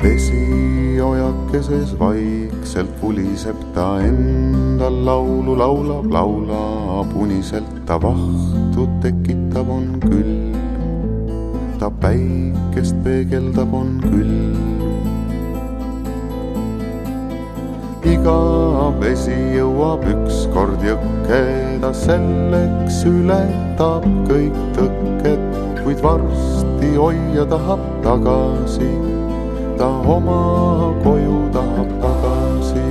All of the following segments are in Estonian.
Vesiojakeses vaikselt puliseb ta endal laulu laulab uniselt, ta vahtu tekitab on külm, ta päikest peegeldab on külm. Iga vesi jõuab ükskord jõkke, ta selleks ületab kõik tõkked, kuid varsti hoia tahab tagasi, ta oma koju tahab tagasi.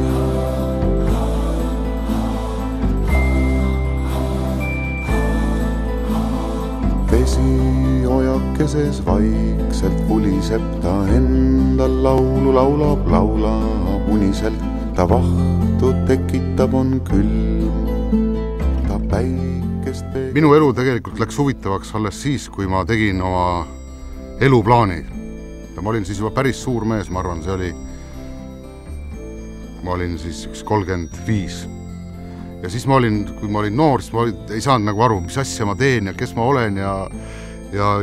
Vesiojakeses vaikselt puliseb ta endal laulu laulab uniselt, ta vahtu tekitab on külm, ta päikest peegeldab. Minu elu tegelikult läks huvitavaks alles siis, kui ma tegin oma eluplaani. Ja ma olin siis juba päris suur mees, ma arvan, ma olin siis 35. Ja siis kui ma olin noor, siis ma ei saanud nagu aru, mis asja ma teen ja kes ma olen ja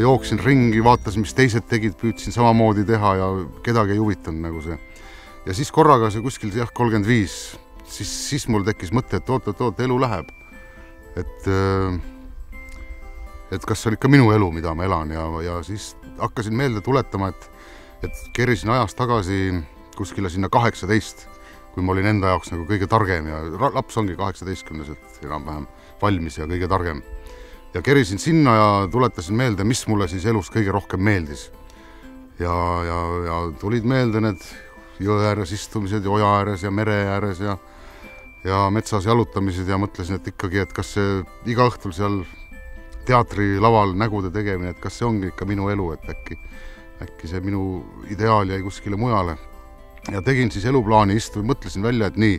jooksin ringi, vaatasin, mis teised tegid, püüdsin samamoodi teha ja kedagi ei huvitanud nagu see. Ja siis korraga see kuskil 35, siis mul tekkis mõte, et oot, elu läheb. Et kas see on ikka minu elu, mida ma elan ja siis hakkasin meelde tuletama, et kerisin ajas tagasi kuskile sinna 18, kui ma olin enda jaoks nagu kõige targem ja laps ongi 18-selt enam-vähem valmis ja kõige targem. Ja kerisin sinna ja tuletasin meelde, mis mulle siis elus kõige rohkem meeldis. Ja tulid meelde need jõe ääres istumised ja oja ääres ja mere ääres ja metsas jalutamised ja mõtlesin, et ikkagi, et kas see iga õhtul seal teatrilaval nägude tegemine, et kas see ongi ikka minu elu, et äkki see minu ideaal jäi kuskile mujale. Ja tegin siis eluplaani mõtlesin välja, et nii,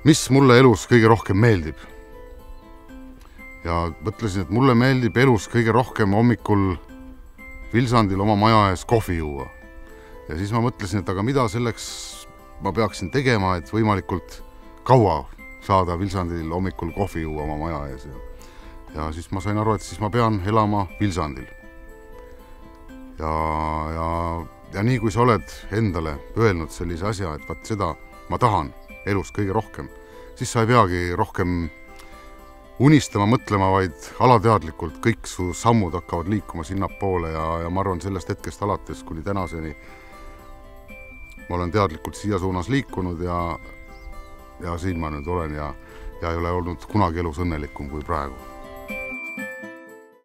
mis mulle elus kõige rohkem meeldib. Ja mõtlesin, et mulle meeldib elus kõige rohkem hommikul Vilsandil oma maja ees kohvi juua. Ja siis ma mõtlesin, et aga mida selleks ma peaksin tegema, et võimalikult kaua saada Vilsandil hommikul kohvi juua oma maja ees. Ja siis ma sain aru, et siis ma pean elama Vilsandil. Ja nii kui sa oled endale öelnud sellise asja, et vaat seda ma tahan elus kõige rohkem, siis sa ei peagi rohkem unistama, mõtlema, vaid alateadlikult kõik su sammud hakkavad liikuma sinnapoole ja ma arvan sellest hetkest alates kuni tänaseni ma olen teadlikult siia suunas liikunud ja siin ma nüüd olen ja ei ole olnud kunagi elus õnnelikum kui praegu.